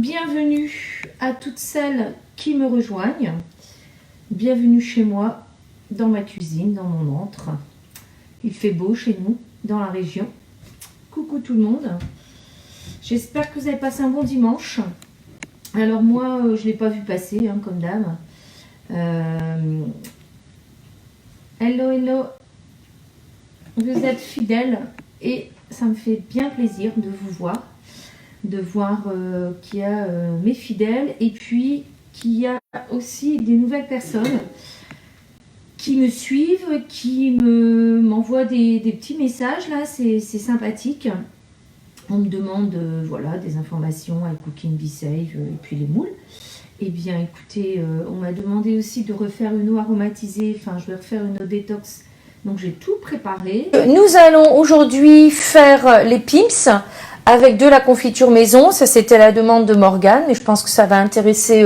bienvenue à toutes celles qui me rejoignent. Bienvenue chez moi, dans ma cuisine, dans mon antre. Il fait beau chez nous, dans la région. Coucou tout le monde. J'espère que vous avez passé un bon dimanche. Alors moi, je ne l'ai pas vu passer, hein, comme d'hab. Hello, hello. Vous êtes fidèles et ça me fait bien plaisir de vous voir. De voir qu'il y a mes fidèles et puis qu'il y a aussi des nouvelles personnes qui me suivent, qui m'envoient des petits messages là, c'est sympathique. On me demande voilà, des informations à Cooking Be Safe et puis les moules. Eh bien écoutez, on m'a demandé aussi de refaire une eau aromatisée, enfin je vais refaire une eau détox, donc j'ai tout préparé. Nous allons aujourd'hui faire les pimps avec de la confiture maison. Ça c'était la demande de Morgane, mais je pense que ça va intéresser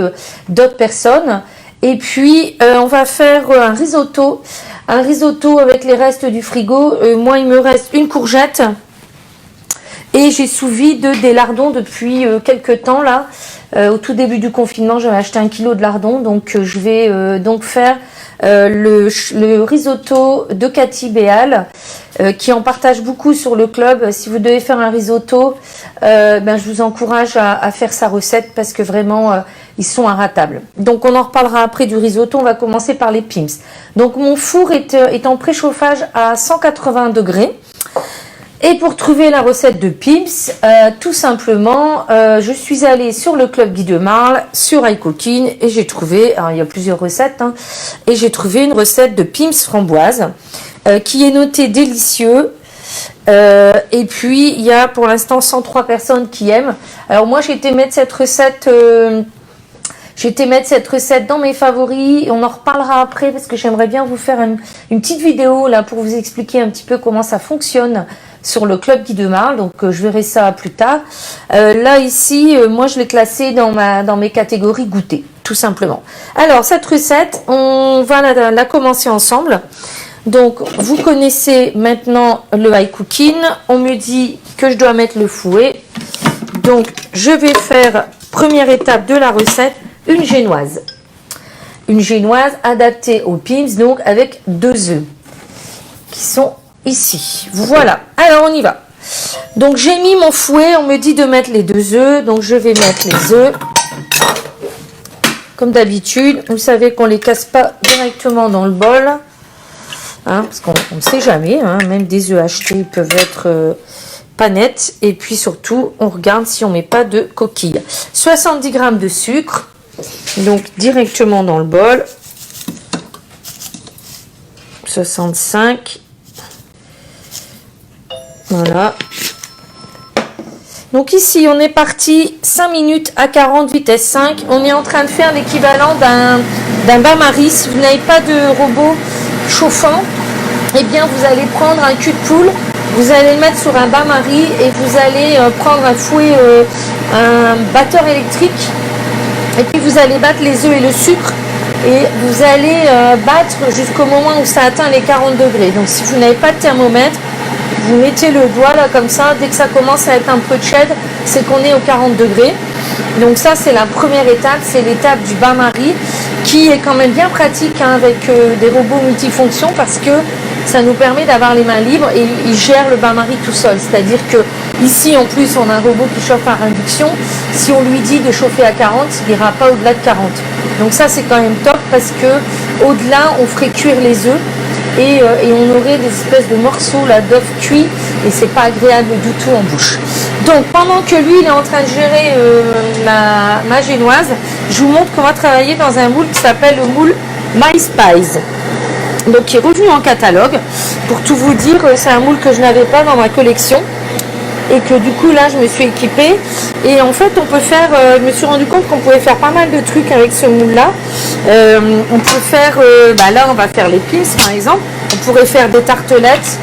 d'autres personnes. Et puis on va faire un risotto avec les restes du frigo. Moi il me reste une courgette et j'ai sous vide des lardons depuis quelques temps là. Au tout début du confinement j'avais acheté 1 kilo de lardons, donc je vais donc faire le risotto de Cathy Béal qui en partage beaucoup sur le club. Si vous devez faire un risotto, je vous encourage à faire sa recette parce que vraiment ils sont inratables. Donc on en reparlera après du risotto. On va commencer par les pimps. Donc mon four est en préchauffage à 180 degrés. Et pour trouver la recette de pimps, tout simplement, je suis allée sur le club Guy de Marle, sur iCooking, et j'ai trouvé, alors il y a plusieurs recettes, hein, et j'ai trouvé une recette de pimps framboise qui est notée délicieux. Et puis il y a pour l'instant 103 personnes qui aiment. Alors moi j'ai été mettre cette recette dans mes favoris et on en reparlera après parce que j'aimerais bien vous faire une petite vidéo là pour vous expliquer un petit peu comment ça fonctionne sur le club Guy de Marle. Donc je verrai ça plus tard. Là ici, moi je l'ai classée dans mes catégories goûter, tout simplement. Alors cette recette, on va la commencer ensemble. Donc vous connaissez maintenant le iCooking. On me dit que je dois mettre le fouet. Donc je vais faire première étape de la recette. Une génoise adaptée aux pimps, donc avec 2 œufs qui sont ici. Voilà, alors on y va. Donc j'ai mis mon fouet, on me dit de mettre les 2 œufs, donc je vais mettre les œufs comme d'habitude. Vous savez qu'on les casse pas directement dans le bol, hein, parce qu'on ne sait jamais, hein, même des œufs achetés peuvent être pas nets. Et puis surtout on regarde si on met pas de coquille. 70 g de sucre, donc directement dans le bol. 65. Voilà. Donc ici on est parti 5 minutes à 40 vitesse 5. On est en train de faire l'équivalent d'un bain-marie. Si vous n'avez pas de robot chauffant, eh bien vous allez prendre un cul de poule, vous allez le mettre sur un bain-marie et vous allez prendre un fouet, un batteur électrique. Et puis vous allez battre les œufs et le sucre et vous allez battre jusqu'au moment où ça atteint les 40 degrés. Donc si vous n'avez pas de thermomètre, vous mettez le doigt là comme ça, dès que ça commence à être un peu tiède, c'est qu'on est aux 40 degrés. Donc ça c'est la première étape, c'est l'étape du bain-marie qui est quand même bien pratique, hein, avec des robots multifonctions parce que ça nous permet d'avoir les mains libres et il gère le bain-marie tout seul. C'est-à-dire que ici en plus on a un robot qui chauffe par induction. Si on lui dit de chauffer à 40, il n'ira pas au-delà de 40. Donc ça c'est quand même top parce que au-delà on ferait cuire les œufs et on aurait des espèces de morceaux là d'œufs cuits et c'est pas agréable du tout en bouche. Donc pendant que lui il est en train de gérer ma génoise, je vous montre qu'on va travailler dans un moule qui s'appelle le moule My Spice. Donc qui est revenu en catalogue. Pour tout vous dire, c'est un moule que je n'avais pas dans ma collection et que du coup là je me suis équipée. Et en fait on peut faire, je me suis rendu compte qu'on pouvait faire pas mal de trucs avec ce moule là. On peut faire, là on va faire les pimps par exemple. On pourrait faire des tartelettes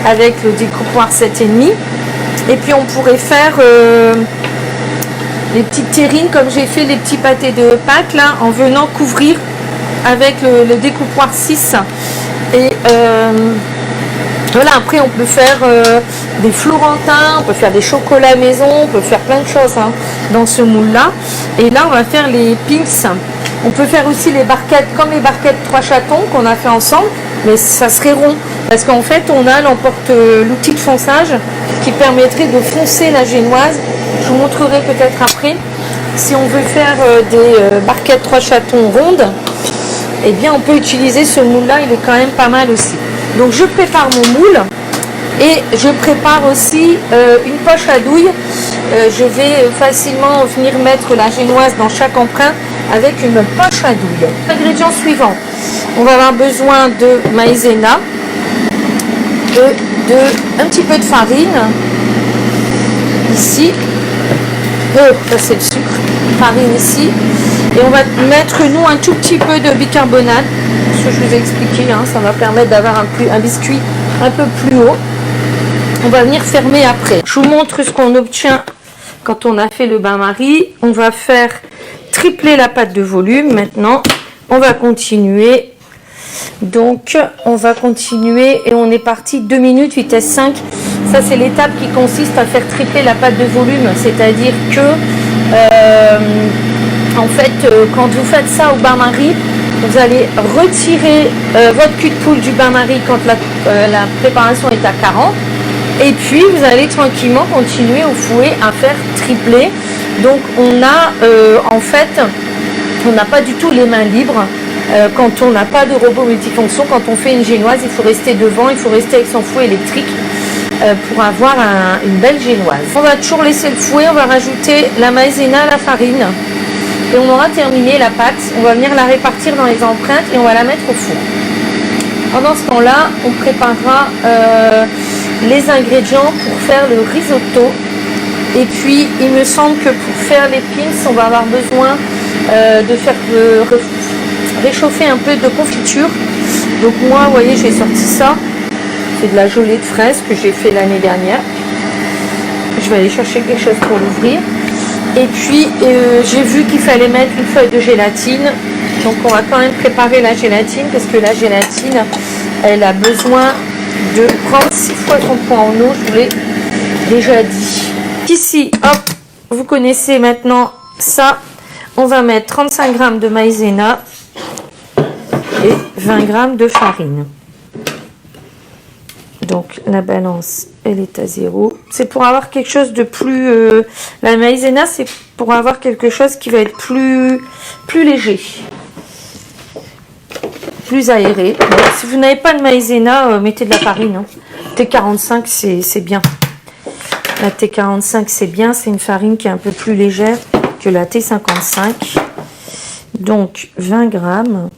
avec le découpoir 7,5. Et puis on pourrait faire les petites terrines comme j'ai fait les petits pâtés de Pâques là, en venant couvrir avec le découpoir 6. Et voilà, après on peut faire des florentins, on peut faire des chocolats maison, on peut faire plein de choses hein, dans ce moule-là. Et là, on va faire les pinks. On peut faire aussi les barquettes, comme les barquettes 3 chatons qu'on a fait ensemble, mais ça serait rond. Parce qu'en fait, on a l'outil de fonçage qui permettrait de foncer la génoise. Je vous montrerai peut-être après. Si on veut faire des barquettes 3 chatons rondes, eh bien, on peut utiliser ce moule-là, il est quand même pas mal aussi. Donc, je prépare mon moule. Et je prépare aussi une poche à douille. Je vais facilement venir mettre la génoise dans chaque empreinte avec une poche à douille. Ingrédients suivants. On va avoir besoin de maïzena, un petit peu de farine, ici. Ça c'est le sucre. Farine ici. Et on va mettre nous un tout petit peu de bicarbonate. Ce que je vous ai expliqué, hein, ça va permettre d'avoir un biscuit un peu plus haut. On va venir fermer après. Je vous montre ce qu'on obtient quand on a fait le bain-marie. On va faire tripler la pâte de volume. Maintenant, on va continuer. Donc, on va continuer et on est parti 2 minutes, vitesse 5. Ça, c'est l'étape qui consiste à faire tripler la pâte de volume. C'est-à-dire que, en fait, quand vous faites ça au bain-marie, vous allez retirer votre cul de poule du bain-marie quand la préparation est à 40. Et puis vous allez tranquillement continuer au fouet à faire tripler. Donc on a en fait, on n'a pas du tout les mains libres quand on n'a pas de robot multifonction. Quand on fait une génoise, il faut rester devant, il faut rester avec son fouet électrique pour avoir une belle génoise. On va toujours laisser le fouet, on va rajouter la maïzena, la farine et on aura terminé la pâte. On va venir la répartir dans les empreintes et on va la mettre au four. Pendant ce temps-là, on préparera les ingrédients pour faire le risotto. Et puis il me semble que pour faire les pins, on va avoir besoin de faire réchauffer un peu de confiture. Donc moi, vous voyez, j'ai sorti ça. C'est de la gelée de fraises que j'ai fait l'année dernière. Je vais aller chercher quelque chose pour l'ouvrir. Et puis j'ai vu qu'il fallait mettre une feuille de gélatine. Donc on va quand même préparer la gélatine parce que la gélatine, elle a besoin de prendre 6 fois son poids en eau, je vous l'ai déjà dit. Ici, hop, vous connaissez maintenant ça. On va mettre 35 g de maïzena et 20 g de farine. Donc la balance, elle est à 0. C'est pour avoir quelque chose de plus... la maïzena, c'est pour avoir quelque chose qui va être plus léger. Plus aéré. Bon, si vous n'avez pas de maïzena, mettez de la farine. Hein. T45, c'est bien. La T45, c'est bien. C'est une farine qui est un peu plus légère que la T55. Donc, 20 grammes.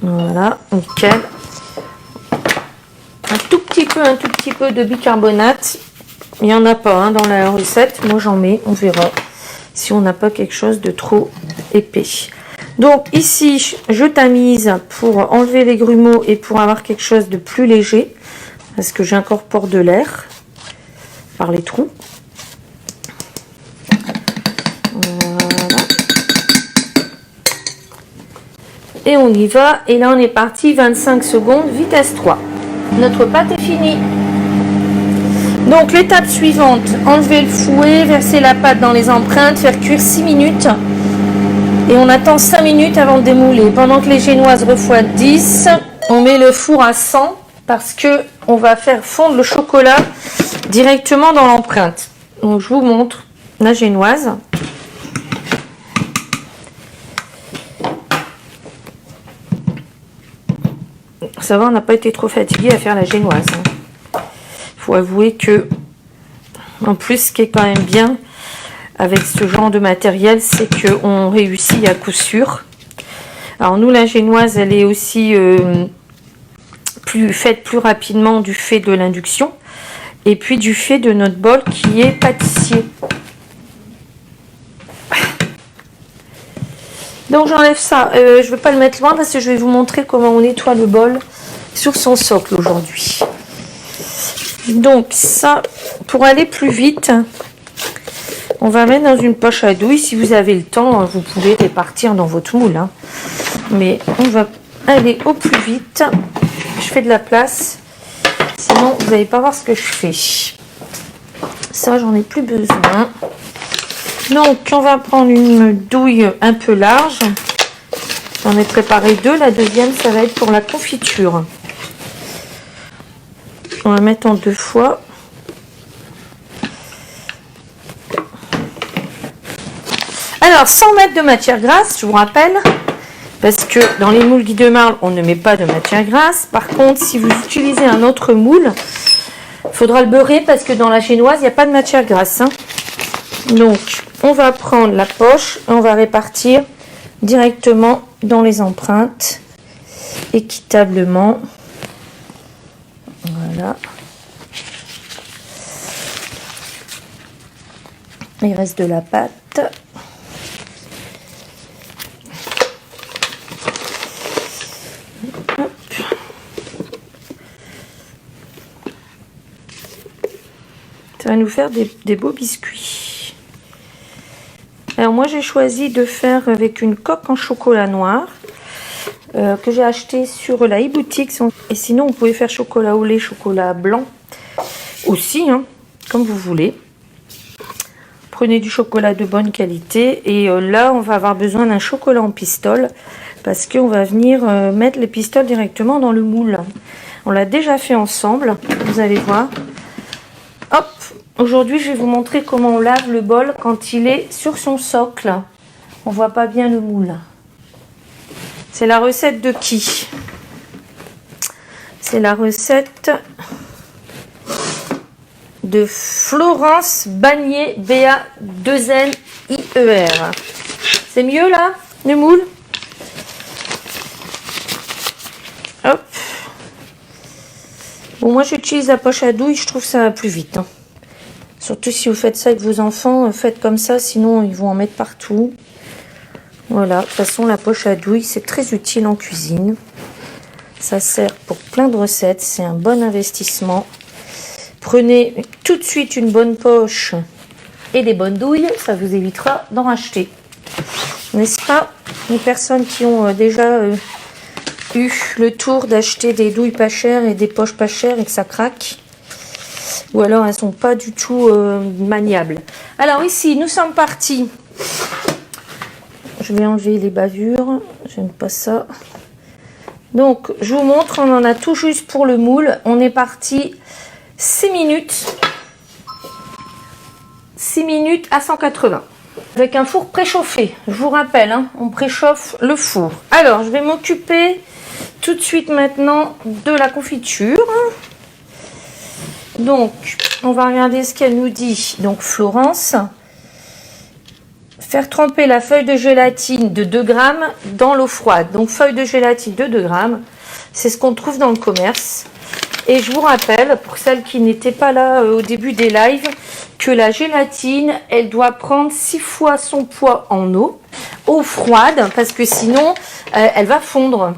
Voilà, nickel. Un tout petit peu de bicarbonate. Il n'y en a pas hein, dans la recette. Moi, j'en mets. On verra si on n'a pas quelque chose de trop épais. Donc ici, je tamise pour enlever les grumeaux et pour avoir quelque chose de plus léger. Parce que j'incorpore de l'air par les trous. Voilà. Et on y va. Et là, on est parti. 25 secondes, vitesse 3. Notre pâte est finie. Donc l'étape suivante, enlever le fouet, verser la pâte dans les empreintes, faire cuire 6 minutes. Et on attend 5 minutes avant de démouler. Pendant que les génoises refroidissent 10, on met le four à 100 parce que on va faire fondre le chocolat directement dans l'empreinte. Donc je vous montre la génoise. Ça va, on n'a pas été trop fatigué à faire la génoise. Il faut avouer que, en plus, ce qui est quand même bien avec ce genre de matériel, c'est qu'on réussit à coup sûr. Alors nous, la génoise, elle est aussi faite plus rapidement du fait de l'induction et puis du fait de notre bol qui est pâtissier. Donc j'enlève ça. Je ne vais pas le mettre loin parce que je vais vous montrer comment on nettoie le bol sur son socle aujourd'hui. Donc ça, pour aller plus vite, on va mettre dans une poche à douille. Si vous avez le temps, vous pouvez répartir dans votre moule. Mais on va aller au plus vite. Je fais de la place. sinon vous n'allez pas voir ce que je fais. Ça, j'en ai plus besoin. Donc, on va prendre une douille un peu large. J'en ai préparé 2. La deuxième, ça va être pour la confiture. On va mettre en 2 fois. Alors, 100 mètres de matière grasse, je vous rappelle, parce que dans les moules Guy de Marle, on ne met pas de matière grasse. Par contre, si vous utilisez un autre moule, il faudra le beurrer parce que dans la génoise, il n'y a pas de matière grasse. Hein. Donc, on va prendre la poche et on va répartir directement dans les empreintes, équitablement. Voilà. Il reste de la pâte. Hop. Ça va nous faire des beaux biscuits. Alors moi j'ai choisi de faire avec une coque en chocolat noir que j'ai acheté sur la e-boutique. Et sinon vous pouvez faire chocolat au lait, chocolat blanc aussi, hein, comme vous voulez. Prenez du chocolat de bonne qualité et là on va avoir besoin d'un chocolat en pistole parce qu'on va venir mettre les pistoles directement dans le moule. On l'a déjà fait ensemble, vous allez voir. Hop, aujourd'hui je vais vous montrer comment on lave le bol quand il est sur son socle. On voit pas bien le moule. C'est la recette de qui? C'est la recette de Florence Bagnier, B-A-2-N-I-E-R. C'est mieux là, le moule? Hop. Bon, moi j'utilise la poche à douille, je trouve ça va plus vite. Hein. Surtout si vous faites ça avec vos enfants, faites comme ça, sinon ils vont en mettre partout. Voilà, de toute façon la poche à douille, c'est très utile en cuisine. Ça sert pour plein de recettes, c'est un bon investissement. Prenez tout de suite une bonne poche et des bonnes douilles, ça vous évitera d'en racheter. N'est-ce pas? Les personnes qui ont déjà eu le tour d'acheter des douilles pas chères et des poches pas chères et que ça craque. Ou alors elles sont pas du tout maniables. Alors ici, nous sommes partis. Je vais enlever les bavures, j'aime pas ça. Donc, je vous montre, on en a tout juste pour le moule. On est parti 6 minutes. 6 minutes à 180. Avec un four préchauffé. Je vous rappelle, hein, on préchauffe le four. Alors, je vais m'occuper tout de suite maintenant de la confiture. Donc, on va regarder ce qu'elle nous dit. Donc, Florence, faire tremper la feuille de gélatine de 2 grammes dans l'eau froide. Donc, feuille de gélatine de 2 grammes, c'est ce qu'on trouve dans le commerce. Et je vous rappelle, pour celles qui n'étaient pas là au début des lives, que la gélatine, elle doit prendre 6 fois son poids en eau froide, parce que sinon, elle va fondre.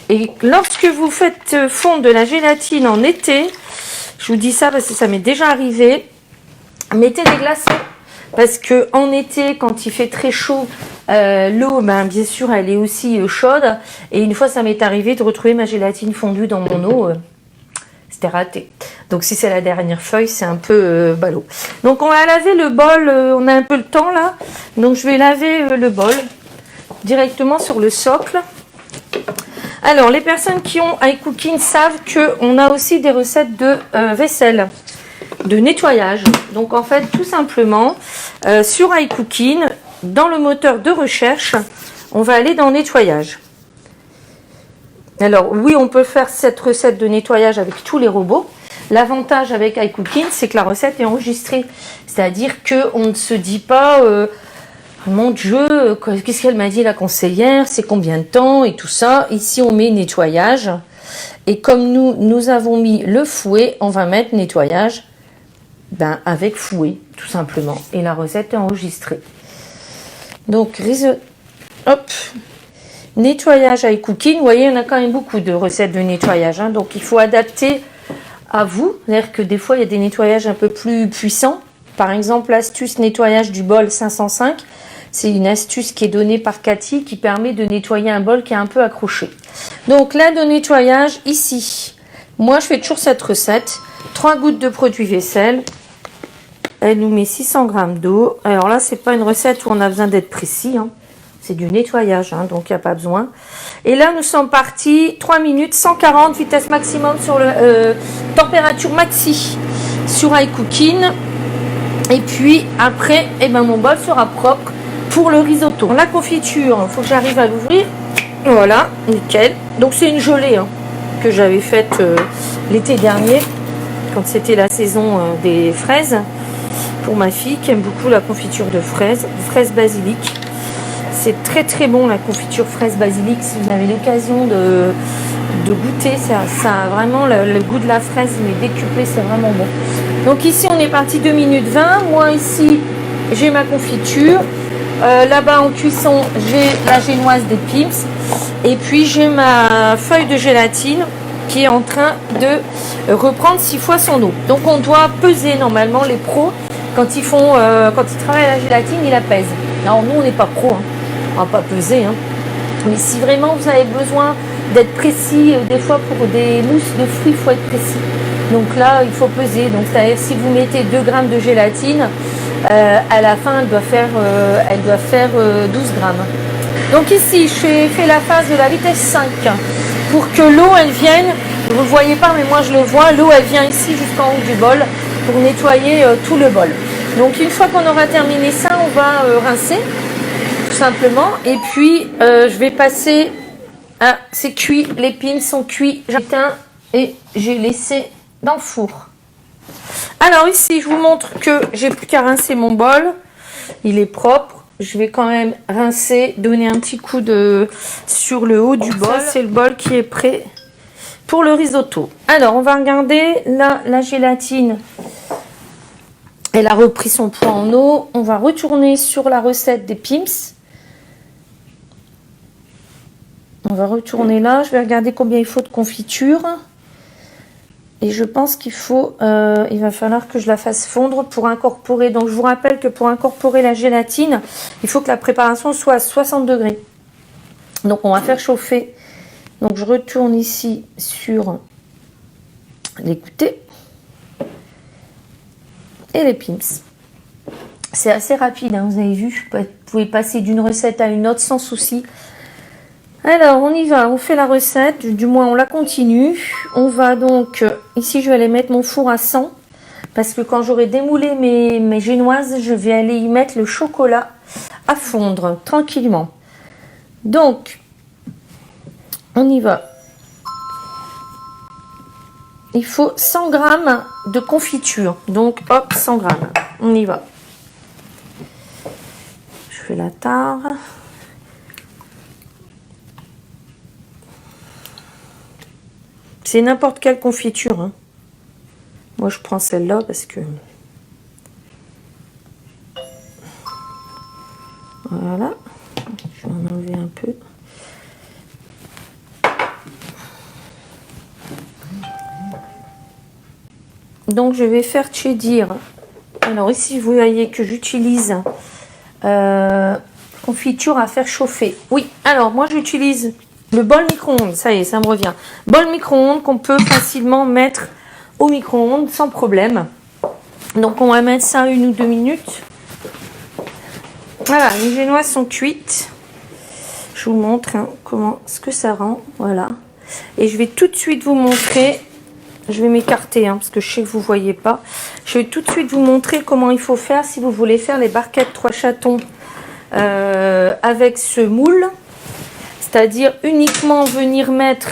Et lorsque vous faites fondre de la gélatine en été, je vous dis ça parce que ça m'est déjà arrivé, mettez des glaçons. Parce que en été, quand il fait très chaud, l'eau, ben, bien sûr, elle est aussi chaude. Et une fois, ça m'est arrivé de retrouver ma gélatine fondue dans mon eau. C'était raté. Donc, si c'est la dernière feuille, c'est un peu ballot. Donc, on va laver le bol. On a un peu le temps là. Donc, je vais laver le bol directement sur le socle. Alors, les personnes qui ont iCooking savent qu'on a aussi des recettes de vaisselle, de nettoyage. Donc, en fait, tout simplement, sur iCooking, dans le moteur de recherche, on va aller dans nettoyage. Alors, oui, on peut faire cette recette de nettoyage avec tous les robots. L'avantage avec iCooking, c'est que la recette est enregistrée. C'est-à-dire qu'on ne se dit pas... mon Dieu, qu'est-ce qu'elle m'a dit la conseillère, c'est combien de temps et tout ça. Ici, on met nettoyage. Et comme nous avons mis le fouet, on va mettre nettoyage avec fouet, tout simplement. Et la recette est enregistrée. Donc, hop, nettoyage iCooking. Vous voyez, on a quand même beaucoup de recettes de nettoyage. Hein, donc, il faut adapter à vous. C'est-à-dire que des fois, il y a des nettoyages un peu plus puissants. Par exemple, l'astuce nettoyage du bol 505. C'est une astuce qui est donnée par Cathy qui permet de nettoyer un bol qui est un peu accroché. Donc là, de nettoyage, ici, Moi, je fais toujours cette recette. 3 gouttes de produit vaisselle. Elle nous met 600 g d'eau. Alors là, c'est pas une recette où on a besoin d'être précis. Hein. C'est du nettoyage, hein, donc il n'y a pas besoin. Et là, nous sommes partis 3 minutes, 140, vitesse maximum sur le température maxi sur iCooking. Et puis après, eh ben, mon bol sera propre pour le risotto. La confiture, il faut que j'arrive à l'ouvrir. Voilà, nickel. Donc c'est une gelée hein, que j'avais faite l'été dernier, quand c'était la saison des fraises, pour ma fille qui aime beaucoup la confiture de fraises, basilic. C'est très très bon la confiture fraise basilic. Si vous avez l'occasion de goûter, ça a vraiment le goût de la fraise, mais décuplé, c'est vraiment bon. Donc ici on est parti 2 minutes 20. Moi ici j'ai ma confiture. Là-bas en cuisson j'ai la génoise des Pim's. Et puis j'ai ma feuille de gélatine qui est en train de reprendre 6 fois son eau. Donc on doit peser normalement, les pros, quand ils travaillent la gélatine, ils la pèsent. Non, nous on n'est pas pros, hein. On va pas peser. Hein. Mais si vraiment vous avez besoin d'être précis, des fois pour des mousses de fruits, il faut être précis. Donc là, il faut peser. Donc c'est-à-dire si vous mettez 2 grammes de gélatine, à la fin, elle doit faire 12 grammes. Donc ici, je fais la phase de la vitesse 5 pour que l'eau, elle vienne. Vous ne le voyez pas, mais moi je le vois. L'eau, elle vient ici jusqu'en haut du bol pour nettoyer tout le bol. Donc une fois qu'on aura terminé ça, on va rincer tout simplement. Et puis, je vais passer à... C'est cuit, les pins sont cuits. J'éteins et j'ai laissé dans le four. Alors ici, je vous montre que j'ai plus qu'à rincer mon bol. Il est propre. Je vais quand même rincer, donner un petit coup sur le haut du bol. C'est le bol qui est prêt pour le risotto. Alors, on va regarder. Là, la gélatine, elle a repris son poids en eau. On va retourner sur la recette des Pim's. On va retourner là. Je vais regarder combien il faut de confiture. Et je pense qu'il va falloir que je la fasse fondre pour incorporer. Donc, je vous rappelle que pour incorporer la gélatine, il faut que la préparation soit à 60 degrés. Donc, on va faire chauffer. Donc, je retourne ici sur les goûters et les Pim's. C'est assez rapide, hein, vous avez vu. Vous pouvez passer d'une recette à une autre sans souci. Alors, on y va, on fait la recette, du moins on la continue. On va donc, ici je vais aller mettre mon four à 100, parce que quand j'aurai démoulé mes génoises, je vais aller y mettre le chocolat à fondre, tranquillement. Donc, on y va. Il faut 100 g de confiture, donc hop, 100 g, on y va. Je fais la tare. C'est n'importe quelle confiture. Hein. Moi, je prends celle-là parce que... Voilà. Je vais en enlever un peu. Donc, je vais faire cheddar. Alors, ici, vous voyez que j'utilise confiture à faire chauffer. Oui, alors, moi, j'utilise... Le bol micro-ondes, ça y est, ça me revient. Bol micro-ondes qu'on peut facilement mettre au micro-ondes sans problème. Donc on va mettre ça 1 ou 2 minutes. Voilà, les génoises sont cuites. Je vous montre hein, ce que ça rend. Voilà. Et je vais tout de suite vous montrer. Je vais m'écarter hein, parce que je sais que vous ne voyez pas. Je vais tout de suite vous montrer comment il faut faire si vous voulez faire les barquettes 3 chatons avec ce moule. C'est-à-dire uniquement venir mettre,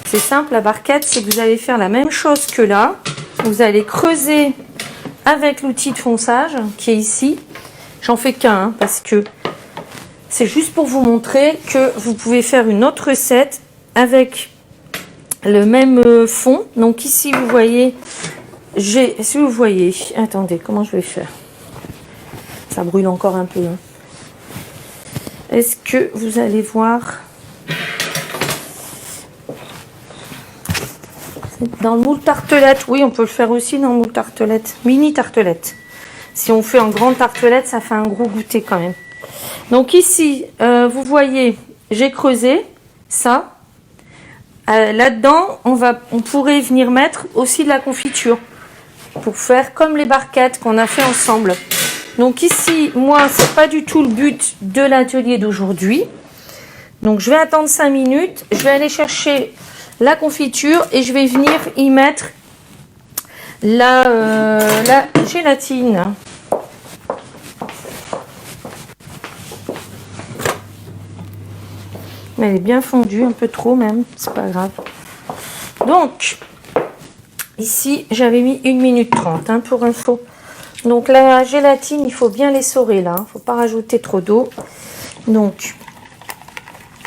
c'est simple la barquette, c'est que vous allez faire la même chose que là. Vous allez creuser avec l'outil de fonçage qui est ici. J'en fais qu'un hein, parce que c'est juste pour vous montrer que vous pouvez faire une autre recette avec le même fond. Donc ici vous voyez, si vous voyez, attendez, comment je vais faire? Ça brûle encore un peu. Hein. Est-ce que vous allez voir dans le moule tartelette? Oui, on peut le faire aussi dans le moule tartelette, mini tartelette. Si on fait en grande tartelette, ça fait un gros goûter quand même. Donc ici, vous voyez, j'ai creusé ça. Là-dedans, on pourrait venir mettre aussi de la confiture pour faire comme les barquettes qu'on a fait ensemble. Donc ici, moi, c'est pas du tout le but de l'atelier d'aujourd'hui. Donc je vais attendre 5 minutes, je vais aller chercher la confiture et je vais venir y mettre la gélatine. Elle est bien fondue, un peu trop même, c'est pas grave. Donc, ici, j'avais mis 1 minute 30 hein, pour info. Donc la gélatine, il faut bien l'essorer là, il ne faut pas rajouter trop d'eau. Donc,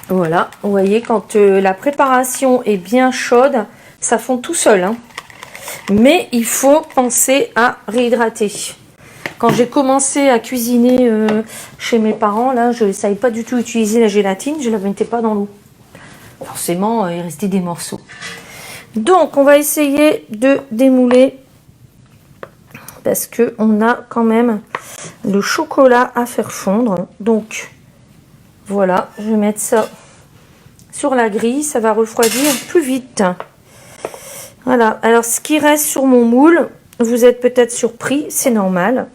voilà, vous voyez, quand la préparation est bien chaude, ça fond tout seul. Hein. Mais il faut penser à réhydrater. Quand j'ai commencé à cuisiner chez mes parents, là, je ne savais pas du tout utiliser la gélatine, je ne la mettais pas dans l'eau. Forcément, il restait des morceaux. Donc, on va essayer de démouler parce qu'on a quand même le chocolat à faire fondre. Donc, voilà, je vais mettre ça sur la grille, ça va refroidir plus vite. Voilà, alors ce qui reste sur mon moule, vous êtes peut-être surpris, c'est normal.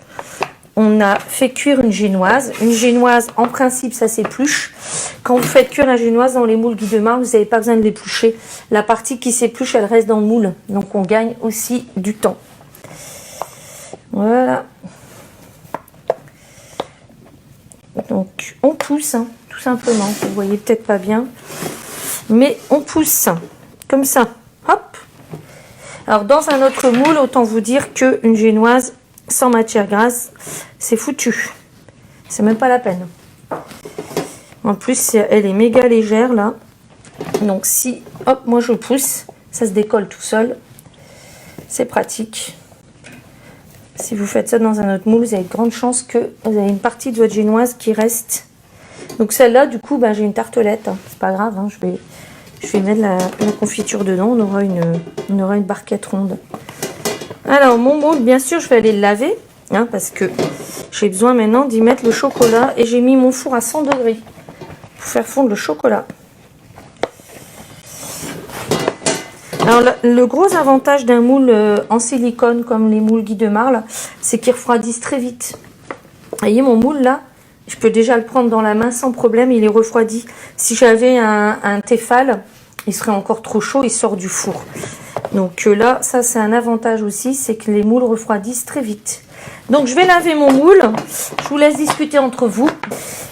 On a fait cuire une génoise. Une génoise, en principe, ça s'épluche. Quand vous faites cuire la génoise dans les moules Guy de Marle, vous n'avez pas besoin de l'éplucher. La partie qui s'épluche, elle reste dans le moule. Donc, on gagne aussi du temps. Voilà. Donc, on pousse, hein, tout simplement. Vous voyez peut-être pas bien. Mais on pousse, comme ça. Hop. Alors, dans un autre moule, autant vous dire qu'une génoise sans matière grasse, c'est foutu. C'est même pas la peine. En plus, elle est méga légère, là. Donc, si, hop, moi je pousse, ça se décolle tout seul. C'est pratique. Si vous faites ça dans un autre moule, vous avez de grandes chances que vous avez une partie de votre génoise qui reste. Donc, celle-là, du coup, j'ai une tartelette. Hein. C'est pas grave, hein. Je vais mettre la confiture dedans. On aura une barquette ronde. Alors, mon moule, bien sûr, je vais aller le laver. Hein, parce que j'ai besoin maintenant d'y mettre le chocolat. Et j'ai mis mon four à 100 degrés pour faire fondre le chocolat. Alors, le gros avantage d'un moule en silicone, comme les moules Guy de Marle, c'est qu'ils refroidissent très vite. Vous voyez, mon moule, là, je peux déjà le prendre dans la main sans problème. Il est refroidi. Si j'avais un Tefal, il serait encore trop chaud, il sort du four. Donc là, ça c'est un avantage aussi, c'est que les moules refroidissent très vite. Donc je vais laver mon moule, je vous laisse discuter entre vous.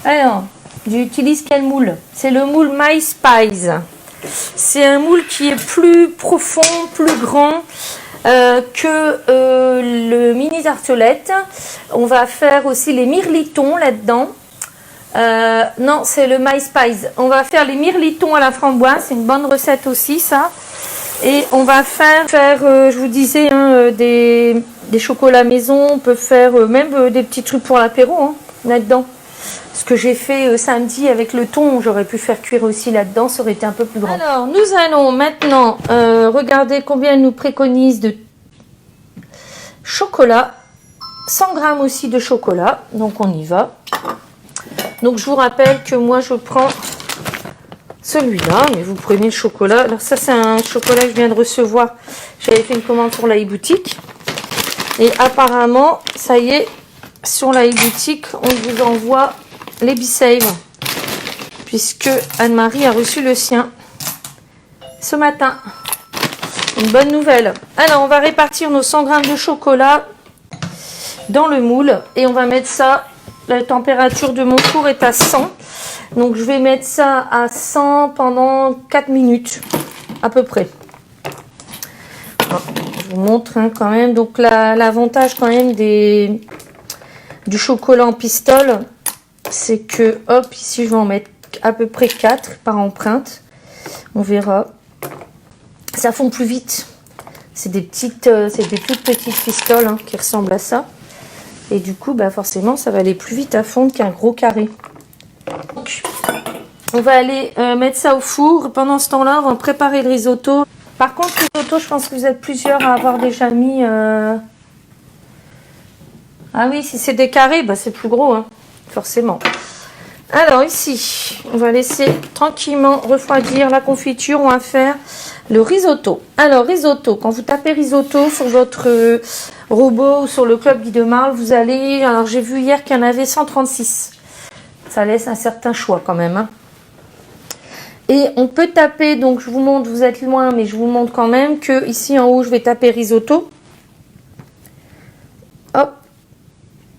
Alors, j'utilise quel moule? C'est le moule My Spice. C'est un moule qui est plus profond, plus grand que le mini tartelette. On va faire aussi les mirlitons là-dedans. Non, c'est le My Spice. On va faire les mirlitons à la framboise. C'est une bonne recette aussi, ça. Et on va faire je vous disais, hein, des chocolats maison. On peut faire même des petits trucs pour l'apéro hein, là-dedans. Ce que j'ai fait samedi avec le thon, j'aurais pu faire cuire aussi là-dedans. Ça aurait été un peu plus grand. Alors, nous allons maintenant regarder combien elle nous préconise de chocolat. 100 g aussi de chocolat. Donc, on y va. Donc je vous rappelle que moi je prends celui-là, mais vous prenez le chocolat. Alors ça c'est un chocolat que je viens de recevoir. J'avais fait une commande pour la e-boutique. Et apparemment, ça y est, sur la e-boutique, on vous envoie les B-Save. Puisque Anne-Marie a reçu le sien ce matin. Une bonne nouvelle. Alors on va répartir nos 100 g de chocolat dans le moule. Et on va mettre ça. La température de mon four est à 100. Donc, je vais mettre ça à 100 pendant 4 minutes, à peu près. Alors, je vous montre hein, quand même. Donc, l'avantage quand même du chocolat en pistole, c'est que, hop, ici, je vais en mettre à peu près 4 par empreinte. On verra. Ça fond plus vite. C'est des toutes petites pistoles hein, qui ressemblent à ça. Et du coup, forcément, ça va aller plus vite à fondre qu'un gros carré. Donc, on va aller mettre ça au four. Pendant ce temps-là, on va préparer le risotto. Par contre, le risotto, je pense que vous êtes plusieurs à avoir déjà mis... Ah oui, si c'est des carrés, c'est plus gros, hein, forcément. Alors ici, on va laisser tranquillement refroidir la confiture. On va faire le risotto. Alors risotto, quand vous tapez risotto sur votre robot ou sur le club Guy de Marle, vous allez... Alors j'ai vu hier qu'il y en avait 136. Ça laisse un certain choix quand même. Hein. Et on peut taper, donc je vous montre, vous êtes loin, mais je vous montre quand même que ici en haut, je vais taper risotto. Hop,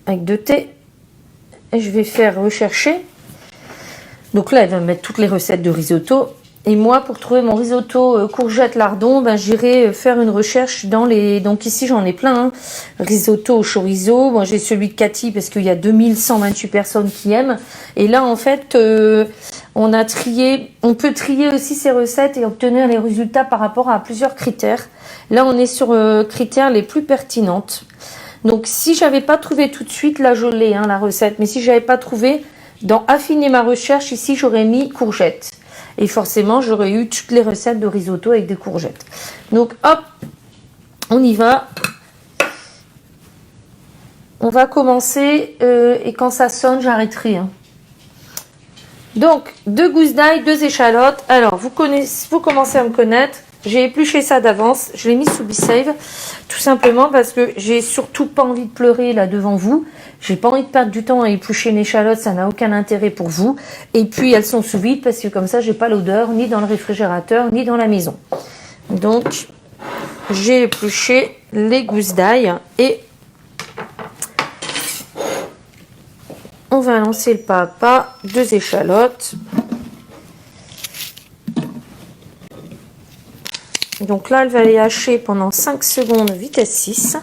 avec 2 T. Et je vais faire rechercher. Donc là, elle va me mettre toutes les recettes de risotto. Et moi, pour trouver mon risotto courgette lardon, ben, j'irai faire une recherche dans les... Donc ici, j'en ai plein. Hein. Risotto au chorizo. Moi, j'ai celui de Cathy parce qu'il y a 2128 personnes qui aiment. Et là, en fait, on a trié... On peut trier aussi ces recettes et obtenir les résultats par rapport à plusieurs critères. Là, on est sur critères les plus pertinentes. Donc, si j'avais pas trouvé tout de suite, là, je l'ai, hein, la recette. Mais si j'avais pas trouvé, dans affiner ma recherche, ici, j'aurais mis courgettes. Et forcément, j'aurais eu toutes les recettes de risotto avec des courgettes. Donc, hop, on y va. On va commencer. Et quand ça sonne, j'arrêterai. Hein. Donc, 2 gousses d'ail, 2 échalotes. Alors, vous commencez à me connaître. J'ai épluché ça d'avance. Je l'ai mis sous Be-Save. Tout simplement parce que j'ai surtout pas envie de pleurer là devant vous. J'ai pas envie de perdre du temps à éplucher une échalote. Ça n'a aucun intérêt pour vous. Et puis, elles sont sous vide parce que comme ça, j'ai pas l'odeur ni dans le réfrigérateur ni dans la maison. Donc, j'ai épluché les gousses d'ail et on va lancer le pas à pas. 2 échalotes. Donc là, elle va les hacher pendant 5 secondes, vitesse 6.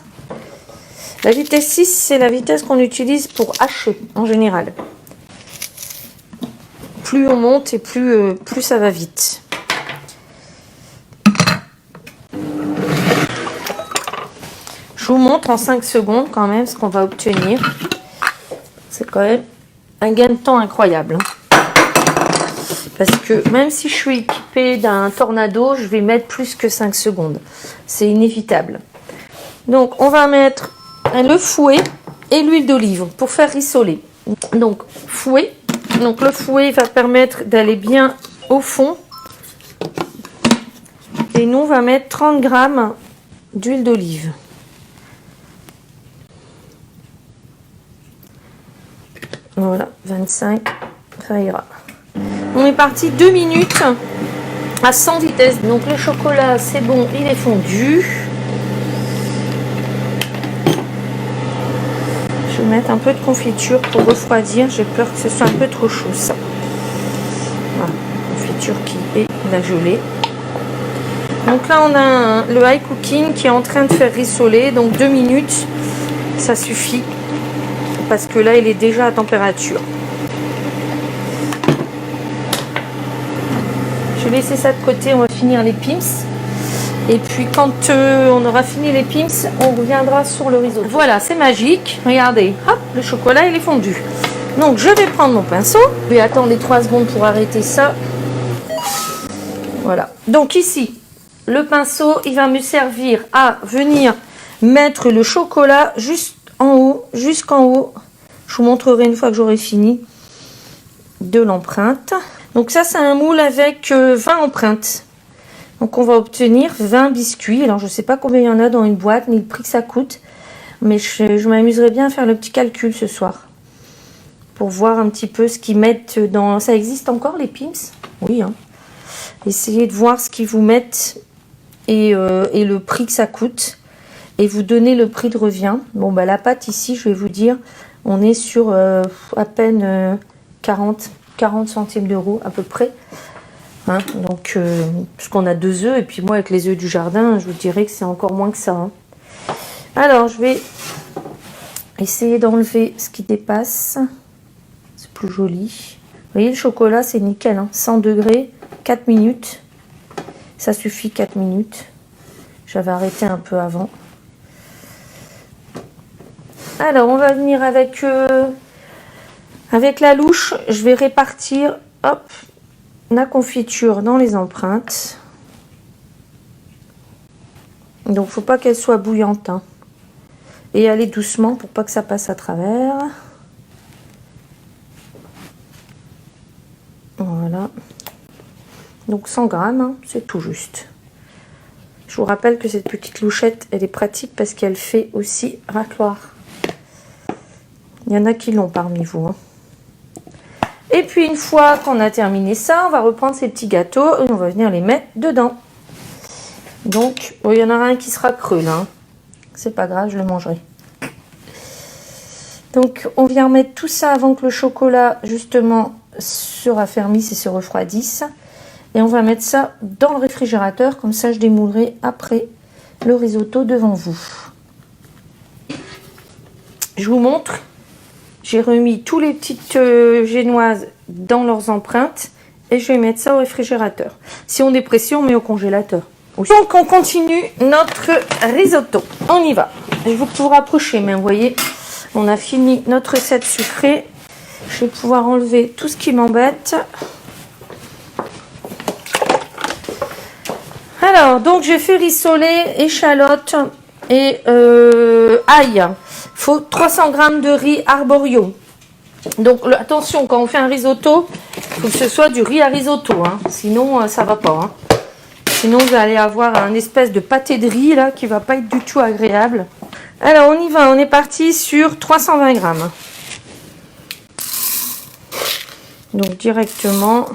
La vitesse 6, c'est la vitesse qu'on utilise pour hacher, en général. Plus on monte et plus ça va vite. Je vous montre en 5 secondes quand même ce qu'on va obtenir. C'est quand même un gain de temps incroyable. Parce que même si je suis équipée d'un tornado, je vais mettre plus que 5 secondes. C'est inévitable. Donc, on va mettre le fouet et l'huile d'olive pour faire rissoler. Donc, fouet. Donc, le fouet va permettre d'aller bien au fond. Et nous, on va mettre 30 g d'huile d'olive. Voilà, 25, ça ira. On est parti 2 minutes à 100 vitesses. Donc le chocolat, c'est bon, il est fondu. Je vais mettre un peu de confiture pour refroidir. J'ai peur que ce soit un peu trop chaud, ça. Voilà, confiture qui est la gelée. Donc là, on a le high cooking qui est en train de faire rissoler. Donc 2 minutes, ça suffit. Parce que là, il est déjà à température. Je vais laisser ça de côté, on va finir les pims. Et puis quand on aura fini les pims, on reviendra sur le risotto. Voilà, c'est magique. Regardez, hop, le chocolat il est fondu. Donc je vais prendre mon pinceau. Je vais attendre les 3 secondes pour arrêter ça. Voilà. Donc ici, le pinceau, il va me servir à venir mettre le chocolat juste en haut, jusqu'en haut. Je vous montrerai une fois que j'aurai fini de l'empreinte. Donc ça, c'est un moule avec 20 empreintes. Donc on va obtenir 20 biscuits. Alors je ne sais pas combien il y en a dans une boîte, ni le prix que ça coûte. Mais je m'amuserai bien à faire le petit calcul ce soir. Pour voir un petit peu ce qu'ils mettent dans... Ça existe encore les Pim's? Oui. Hein. Essayez de voir ce qu'ils vous mettent et le prix que ça coûte. Et vous donnez le prix de revient. Bon bah la pâte ici, je vais vous dire, on est sur à peine 40 centimes d'euros à peu près. Hein, donc, puisqu'on a 2 œufs, et puis moi avec les œufs du jardin, je vous dirais que c'est encore moins que ça. Hein. Alors, je vais essayer d'enlever ce qui dépasse. C'est plus joli. Vous voyez, le chocolat, c'est nickel. Hein, 100 degrés, 4 minutes. Ça suffit, 4 minutes. J'avais arrêté un peu avant. Alors, on va venir avec la louche. Je vais répartir, hop, la confiture dans les empreintes. Donc, faut pas qu'elle soit bouillante. Hein. Et aller doucement pour pas que ça passe à travers. Voilà. Donc 100 grammes, hein, c'est tout juste. Je vous rappelle que cette petite louchette, elle est pratique parce qu'elle fait aussi racloir. Il y en a qui l'ont parmi vous. Hein. Et puis une fois qu'on a terminé ça, on va reprendre ces petits gâteaux et on va venir les mettre dedans. Donc, bon, il y en aura un qui sera creux là. Hein. C'est pas grave, je le mangerai. Donc, on vient remettre tout ça avant que le chocolat, justement, se raffermisse et se refroidisse. Et on va mettre ça dans le réfrigérateur. Comme ça, je démoulerai après le risotto devant vous. Je vous montre. J'ai remis tous les petites génoises dans leurs empreintes. Et je vais mettre ça au réfrigérateur. Si on est pressé, on met au congélateur. Donc, on continue notre risotto. On y va. Je vais vous rapprocher, mais vous voyez, on a fini notre recette sucrée. Je vais pouvoir enlever tout ce qui m'embête. Alors, donc, j'ai fait rissoler échalote et ail. Il faut 300 g de riz arborio. Donc, attention, quand on fait un risotto, il faut que ce soit du riz à risotto. Hein. Sinon, ça va pas. Hein. Sinon, vous allez avoir un espèce de pâté de riz là qui va pas être du tout agréable. Alors, on y va. On est parti sur 320 g. Donc, directement,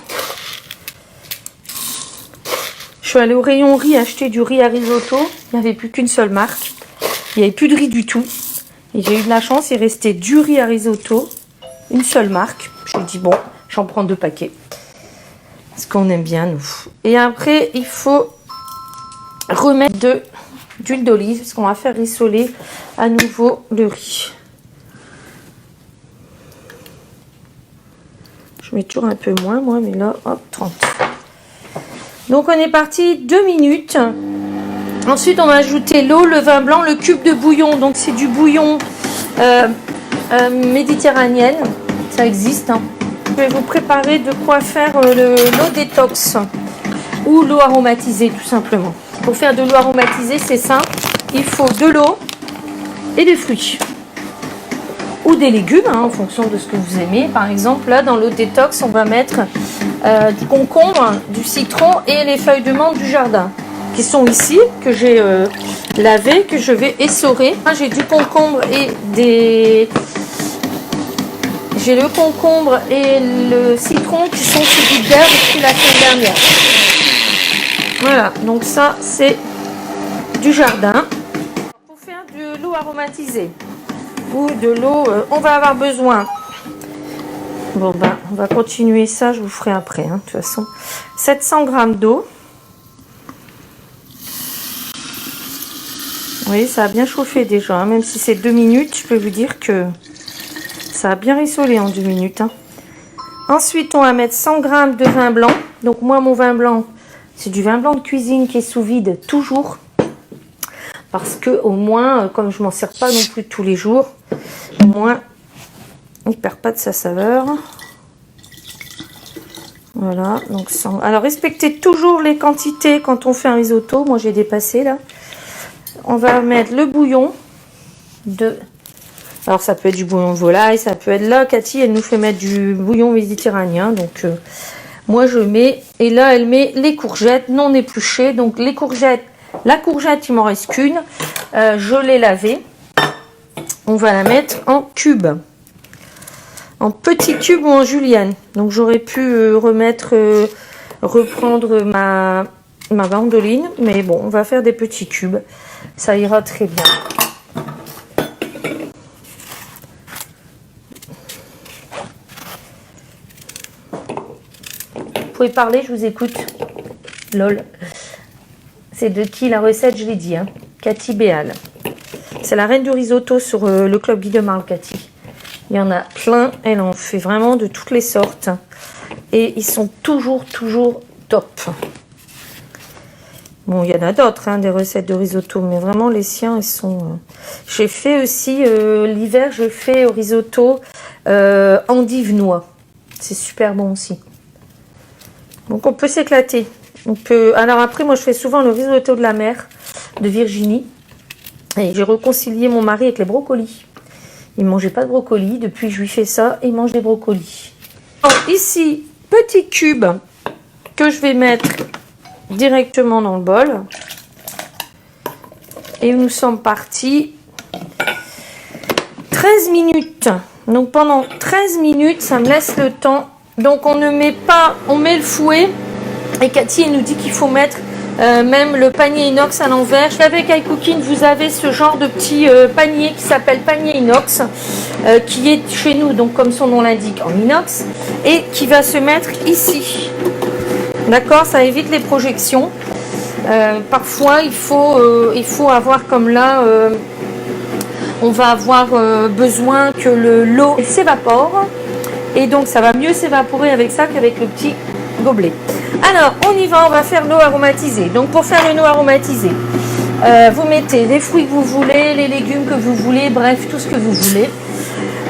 je suis allée au rayon riz acheter du riz à risotto. Il n'y avait plus qu'une seule marque. Il n'y avait plus de riz du tout. Et j'ai eu de la chance, il restait du riz à risotto. Une seule marque. Je me dis, bon, j'en prends 2 paquets. Parce qu'on aime bien, nous. Et après, il faut remettre d'huile d'olive. Parce qu'on va faire rissoler à nouveau le riz. Je mets toujours un peu moins, moi, mais là, hop, 30. Donc, on est parti 2 minutes. Ensuite, on va ajouter l'eau, le vin blanc, le cube de bouillon. Donc, c'est du bouillon méditerranéenne. Ça existe. Hein. Je vais vous préparer de quoi faire l'eau détox ou l'eau aromatisée, tout simplement. Pour faire de l'eau aromatisée, c'est simple. Il faut de l'eau et des fruits. Ou des légumes, hein, en fonction de ce que vous aimez. Par exemple, là, dans l'eau détox, on va mettre du concombre, du citron et les feuilles de menthe du jardin. Qui sont ici, que j'ai lavé, que je vais essorer. J'ai du concombre et des... J'ai le concombre et le citron qui sont sous vide d'air depuis la semaine dernière. Voilà, donc ça c'est du jardin. Pour faire de l'eau aromatisée ou de l'eau, on va avoir besoin. Bon ben, on va continuer ça, je vous ferai après. Hein, de toute façon, 700 g d'eau. Vous voyez, ça a bien chauffé déjà. Hein, même si c'est 2 minutes, je peux vous dire que ça a bien rissolé en 2 minutes. Hein. Ensuite, on va mettre 100 g de vin blanc. Donc moi, mon vin blanc, c'est du vin blanc de cuisine qui est sous vide toujours. Parce que au moins, comme je m'en sers pas non plus tous les jours, au moins, il ne perd pas de sa saveur. Voilà. Donc 100. Alors, respectez toujours les quantités quand on fait un risotto. Moi, j'ai dépassé là. On va mettre le bouillon de... Alors, ça peut être du bouillon de volaille, ça peut être là. Cathy, elle nous fait mettre du bouillon méditerranéen. Donc, moi, je mets... Et là, elle met les courgettes non épluchées. Donc, les courgettes... La courgette, il m'en reste qu'une. Je l'ai lavée. On va la mettre en cubes. En petits cubes ou en julienne. Donc, j'aurais pu reprendre ma bandoline. Mais bon, on va faire des petits cubes. Ça ira très bien. Vous pouvez parler, je vous écoute. Lol. C'est de qui la recette, je l'ai dit. Hein. Cathy Béal. C'est la reine du risotto sur le club Guy de Marle, Cathy. Il y en a plein. Elle en fait vraiment de toutes les sortes. Et ils sont toujours top. Bon, il y en a d'autres, hein, des recettes de risotto. Mais vraiment, les siens, ils sont... J'ai fait aussi, l'hiver, je fais au risotto endive noix. C'est super bon aussi. Donc, on peut s'éclater. Alors après, moi, je fais souvent le risotto de la mer de Virginie. Et j'ai réconcilié mon mari avec les brocolis. Il ne mangeait pas de brocolis. Depuis, je lui fais ça. Il mange des brocolis. Alors, ici, petits cubes que je vais mettre directement dans le bol. Et nous sommes partis 13 minutes. Donc pendant 13 minutes, ça me laisse le temps. Donc on ne met pas, on met le fouet. Et Cathy elle nous dit qu'il faut mettre même le panier inox à l'envers. Avec iCooking, vous avez ce genre de petit panier qui s'appelle panier inox, qui est chez nous, donc comme son nom l'indique, en inox, et qui va se mettre ici. D'accord, ça évite les projections. Parfois, il faut avoir comme là, on va avoir besoin que l'eau s'évapore. Et donc, ça va mieux s'évaporer avec ça qu'avec le petit gobelet. Alors, on y va, on va faire l'eau aromatisée. Donc, pour faire une eau aromatisée, vous mettez les fruits que vous voulez, les légumes que vous voulez, bref, tout ce que vous voulez.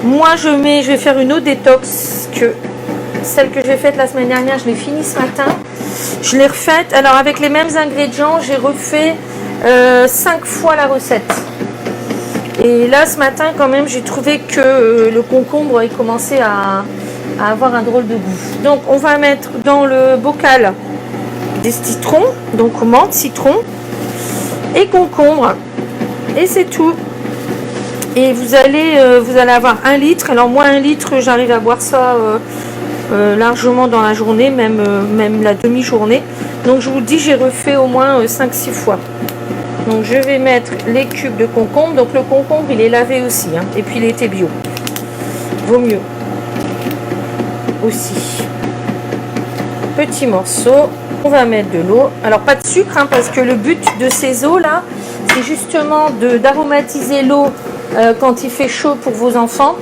Moi, je vais faire une eau détox, celle que j'ai faite la semaine dernière, je l'ai finie ce matin. Je l'ai refaite. Alors, avec les mêmes ingrédients, j'ai refait 5 fois la recette. Et là, ce matin, quand même, j'ai trouvé que le concombre il commençait à avoir un drôle de goût. Donc, on va mettre dans le bocal des citrons. Donc, menthe, citron et concombre. Et c'est tout. Et vous allez avoir 1 litre. Alors, moi, 1 litre, j'arrive à boire ça largement dans la journée, même la demi-journée. Donc, je vous dis, j'ai refait au moins 5-6 fois. Donc je vais mettre les cubes de concombre. Donc le concombre il est lavé aussi, hein. Et puis il était bio. Vaut mieux. Aussi. Petit morceau. On va mettre de l'eau. Alors pas de sucre, hein, parce que le but de ces eaux là, c'est justement d'aromatiser l'eau quand il fait chaud pour vos enfants,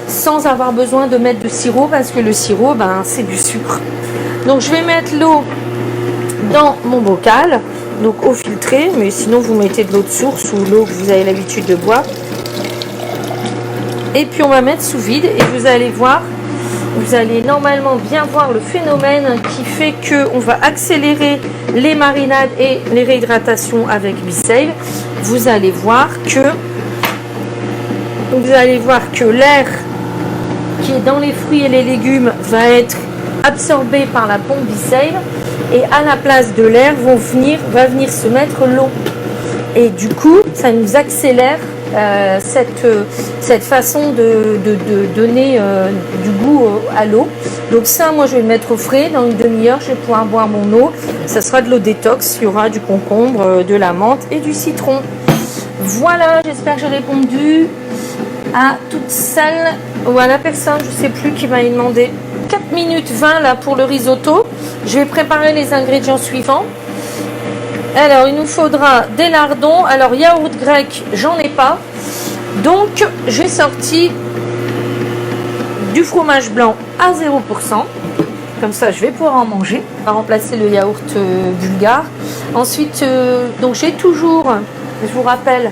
sans avoir besoin de mettre de sirop, parce que le sirop, ben, c'est du sucre. Donc je vais mettre l'eau dans mon bocal. Donc eau filtrée, mais sinon vous mettez de l'eau de source ou l'eau que vous avez l'habitude de boire. Et puis on va mettre sous vide et vous allez voir, vous allez normalement bien voir le phénomène qui fait que on va accélérer les marinades et les réhydratations avec B-Save. Vous allez voir que l'air qui est dans les fruits et les légumes va être absorbé par la pompe B-Save. Et à la place de l'air va venir se mettre l'eau. Et du coup, ça nous accélère cette façon de donner du goût à l'eau. Donc ça, moi, je vais le mettre au frais. Dans une demi-heure, je vais pouvoir boire mon eau. Ça sera de l'eau détox. Il y aura du concombre, de la menthe et du citron. Voilà, j'espère que j'ai répondu à toutes celles ou à la personne, je ne sais plus, qui m'a demandé. 4 minutes 20 là pour le risotto. Je vais préparer les ingrédients suivants. Alors il nous faudra des lardons. Alors yaourt grec, j'en ai pas. Donc j'ai sorti du fromage blanc à 0%. Comme ça je vais pouvoir en manger. On va remplacer le yaourt bulgare. Ensuite, donc j'ai toujours, je vous rappelle,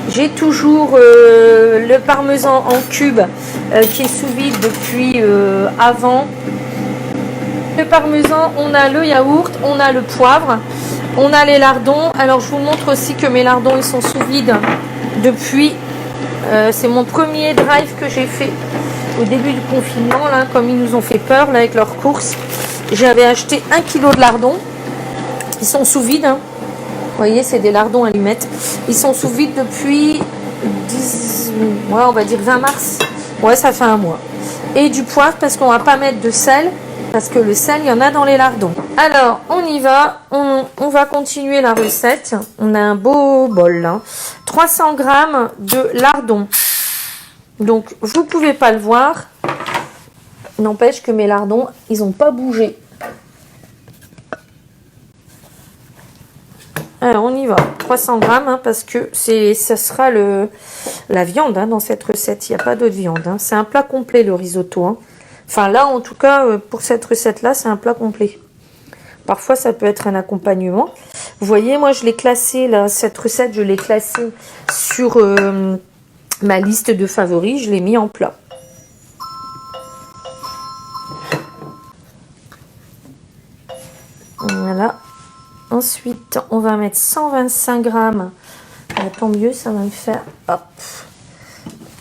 j'ai toujours le parmesan en cubes qui est sous vide depuis avant. Le parmesan, on a le yaourt, on a le poivre, on a les lardons. Alors je vous montre aussi que mes lardons ils sont sous vide depuis. C'est mon premier drive que j'ai fait au début du confinement là, comme ils nous ont fait peur là avec leurs courses. J'avais acheté 1 kg de lardons. Ils sont sous vide. Hein. Vous voyez, c'est des lardons allumettes. Ils sont sous vide depuis on va dire 20 mars. Ouais, ça fait 1 mois. Et du poivre parce qu'on va pas mettre de sel. Parce que le sel, il y en a dans les lardons. Alors, on y va. On va continuer la recette. On a un beau bol là. 300 g de lardons. Donc, vous pouvez pas le voir. N'empêche que mes lardons, ils n'ont pas bougé. Alors on y va, 300 g hein, parce que ça sera la viande hein, dans cette recette, il n'y a pas d'autre viande. Hein. C'est un plat complet le risotto. Hein. Enfin là en tout cas pour cette recette là c'est un plat complet. Parfois ça peut être un accompagnement. Vous voyez moi je l'ai classé là, cette recette je l'ai classée sur ma liste de favoris, je l'ai mis en plat. Voilà. Ensuite, on va mettre 125 g. Tant mieux, ça va me faire. Hop.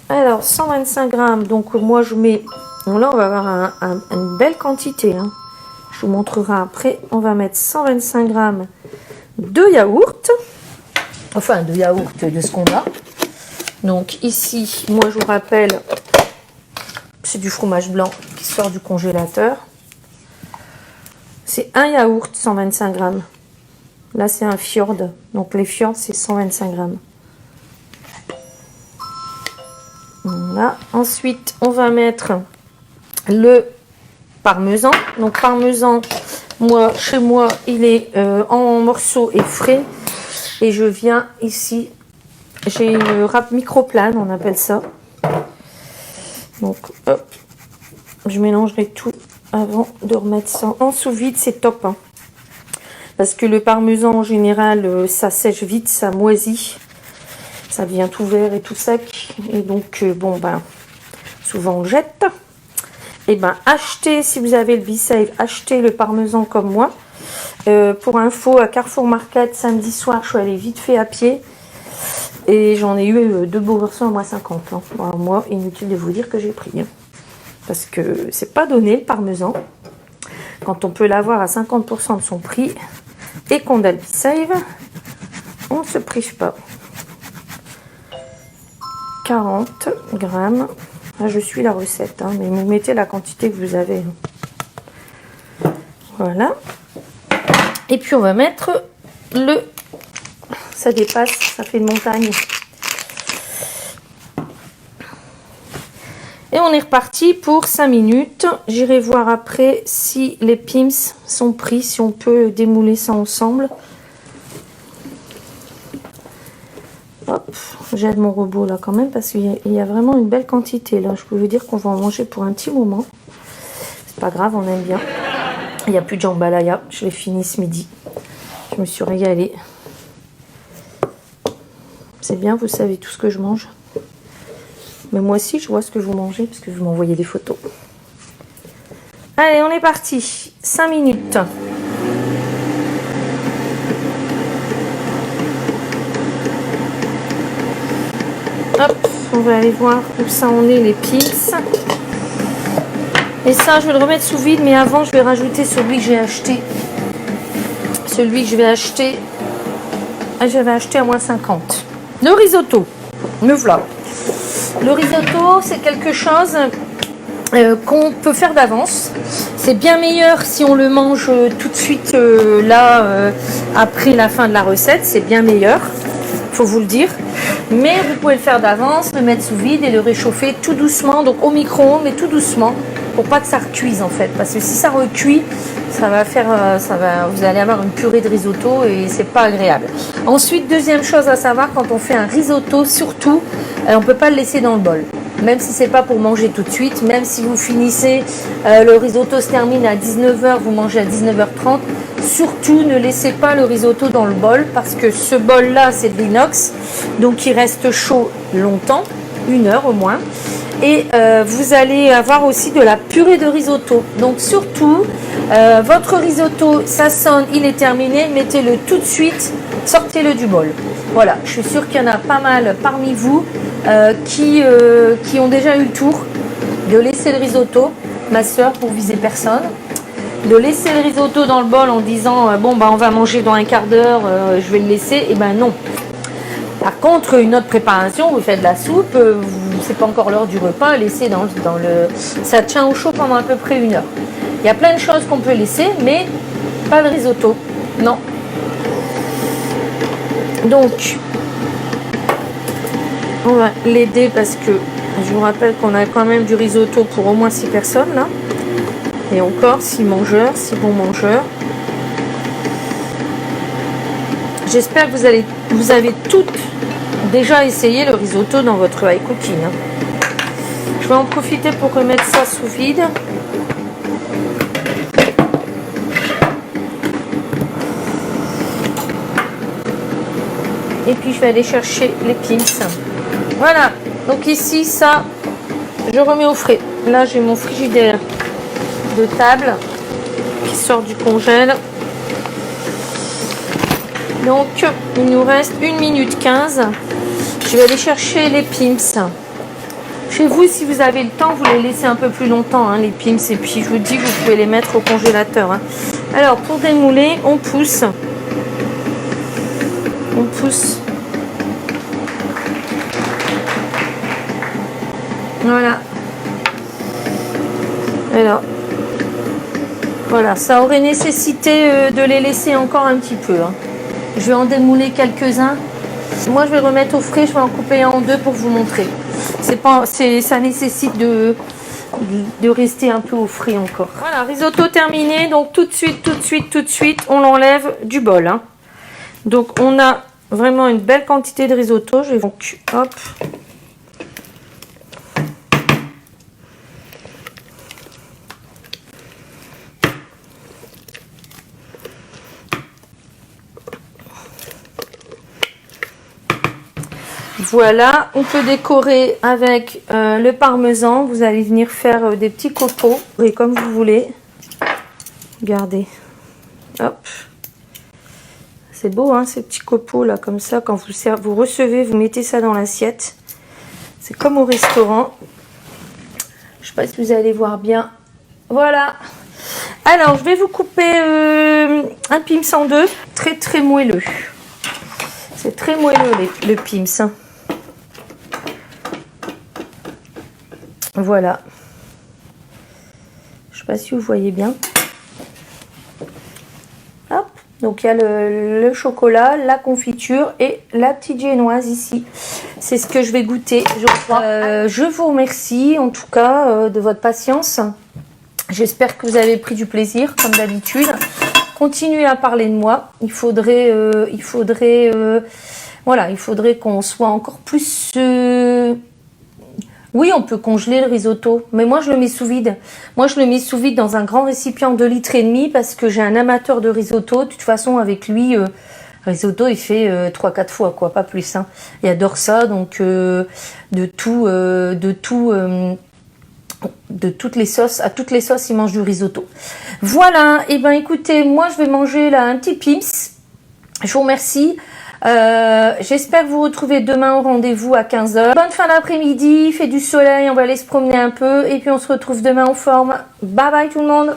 Alors, 125 g. Donc, moi, je mets Donc là, on va avoir une belle quantité. Hein. Je vous montrerai après. On va mettre 125 grammes de yaourt. Enfin, de yaourt de ce qu'on a. Donc ici, moi je vous rappelle, c'est du fromage blanc qui sort du congélateur. C'est un yaourt, 125 grammes. Là, c'est un fjord. Donc les fjords, c'est 125 grammes. Voilà. Ensuite, on va mettre le parmesan. Donc parmesan, moi, chez moi, il est en morceaux et frais. Et je viens ici, j'ai une râpe microplane, on appelle ça. Donc, hop, je mélangerai tout avant de remettre ça en sous vide, c'est top. Hein. Parce que le parmesan, en général, ça sèche vite, ça moisit. Ça devient tout vert et tout sec. Et donc, bon, ben, souvent on jette. Et ben, achetez, si vous avez le B-Save, achetez le parmesan comme moi. Pour info, à Carrefour Market, samedi soir, je suis allée vite fait à pied. Et j'en ai eu 2 beaux morceaux à moins 50. Hein. Alors, moi, inutile de vous dire que j'ai pris. Hein. Parce que c'est pas donné le parmesan. Quand on peut l'avoir à 50% de son prix et qu'on a le B-Save, on ne se prive pas. 40 grammes. Là, je suis la recette, hein, mais vous mettez la quantité que vous avez. Voilà. Et puis on va mettre le... Ça dépasse, ça fait une montagne. Et on est reparti pour 5 minutes. J'irai voir après si les pims sont pris, si on peut démouler ça ensemble. Hop, j'aide mon robot là quand même parce qu'il y a vraiment une belle quantité là. Je peux vous dire qu'on va en manger pour un petit moment. C'est pas grave, on aime bien. Il n'y a plus de jambalaya, je l'ai fini ce midi. Je me suis régalée. C'est bien, vous savez tout ce que je mange. Mais moi aussi, je vois ce que vous mangez parce que vous m'envoyez des photos. Allez, on est parti. 5 minutes. Hop, on va aller voir où ça en est les pims. Et ça, je vais le remettre sous vide, mais avant, je vais rajouter celui que j'ai acheté. Celui que je vais acheter, j'avais acheté à moins 50. Le risotto, me voilà. Le risotto, c'est quelque chose qu'on peut faire d'avance. C'est bien meilleur si on le mange tout de suite après la fin de la recette. C'est bien meilleur, faut vous le dire. Mais vous pouvez le faire d'avance, le mettre sous vide et le réchauffer tout doucement, donc au micro-ondes, mais tout doucement, pour pas que ça recuise en fait. Parce que si ça recuit, ça va faire, vous allez avoir une purée de risotto et c'est pas agréable. Ensuite, deuxième chose à savoir, quand on fait un risotto, surtout, on peut pas le laisser dans le bol. Même si c'est pas pour manger tout de suite, même si vous finissez, le risotto se termine à 19h, vous mangez à 19h30, surtout ne laissez pas le risotto dans le bol parce que ce bol là c'est de l'inox, donc il reste chaud longtemps, 1 heure au moins. Et vous allez avoir aussi de la purée de risotto. Donc surtout, votre risotto, ça sonne, il est terminé, mettez-le tout de suite, sortez-le du bol. Voilà, je suis sûre qu'il y en a pas mal parmi vous qui ont déjà eu le tour de laisser le risotto, ma soeur pour viser personne, de laisser le risotto dans le bol en disant bon bah on va manger dans un quart d'heure, je vais le laisser, et ben non. Par contre, une autre préparation, vous faites de la soupe, c'est pas encore l'heure du repas, laissez dans le... Ça tient au chaud pendant à peu près 1 heure. Il y a plein de choses qu'on peut laisser, mais pas de risotto, non. Donc, on va l'aider parce que je vous rappelle qu'on a quand même du risotto pour au moins 6 personnes là. Et encore 6 mangeurs, 6 bons mangeurs. J'espère que vous avez toutes déjà essayé le risotto dans votre high cooking. Je vais en profiter pour remettre ça sous vide. Et puis je vais aller chercher les pims. Voilà, donc ici ça, je remets au frais. Là j'ai mon frigidaire de table qui sort du congèle. Donc il nous reste 1 minute 15. Je vais aller chercher les pims. Chez vous, si vous avez le temps, vous les laissez un peu plus longtemps, hein, les pims. Et puis, je vous dis, vous pouvez les mettre au congélateur. Hein. Alors, pour démouler, on pousse. On pousse. Voilà. Alors, voilà, ça aurait nécessité de les laisser encore un petit peu. Hein. Je vais en démouler quelques-uns. Moi, je vais remettre au frais, je vais en couper un en deux pour vous montrer. Ça nécessite de rester un peu au frais encore. Voilà, risotto terminé. Donc, tout de suite, on l'enlève du bol. Hein. Donc, on a vraiment une belle quantité de risotto. Je vais donc, hop. Voilà, on peut décorer avec le parmesan. Vous allez venir faire des petits copeaux, et comme vous voulez. Regardez, hop. C'est beau, hein, ces petits copeaux là, comme ça. Quand vous recevez, vous mettez ça dans l'assiette. C'est comme au restaurant. Je sais pas si vous allez voir bien. Voilà. Alors, je vais vous couper un pims en deux. Très très moelleux. C'est très moelleux le pims. Hein. Voilà. Je sais pas si vous voyez bien. Hop. Donc il y a le chocolat, la confiture et la petite génoise ici. C'est ce que je vais goûter, je crois. Je vous remercie en tout cas de votre patience. J'espère que vous avez pris du plaisir comme d'habitude. Continuez à parler de moi. Il faudrait qu'on soit encore plus... Oui, on peut congeler le risotto, mais moi je le mets sous vide. Moi je le mets sous vide dans un grand récipient de 2,5 litres parce que j'ai un amateur de risotto. De toute façon, avec lui, risotto il fait 3-4 fois, quoi, pas plus. Hein. Il adore ça, donc de toutes les sauces, à toutes les sauces, il mange du risotto. Voilà, et ben écoutez, moi je vais manger là un petit pims. Je vous remercie. J'espère vous retrouver demain au rendez-vous à 15 h. Bonne fin d'après-midi, il fait du soleil, on va aller se promener un peu et puis on se retrouve demain en forme. Bye bye tout le monde.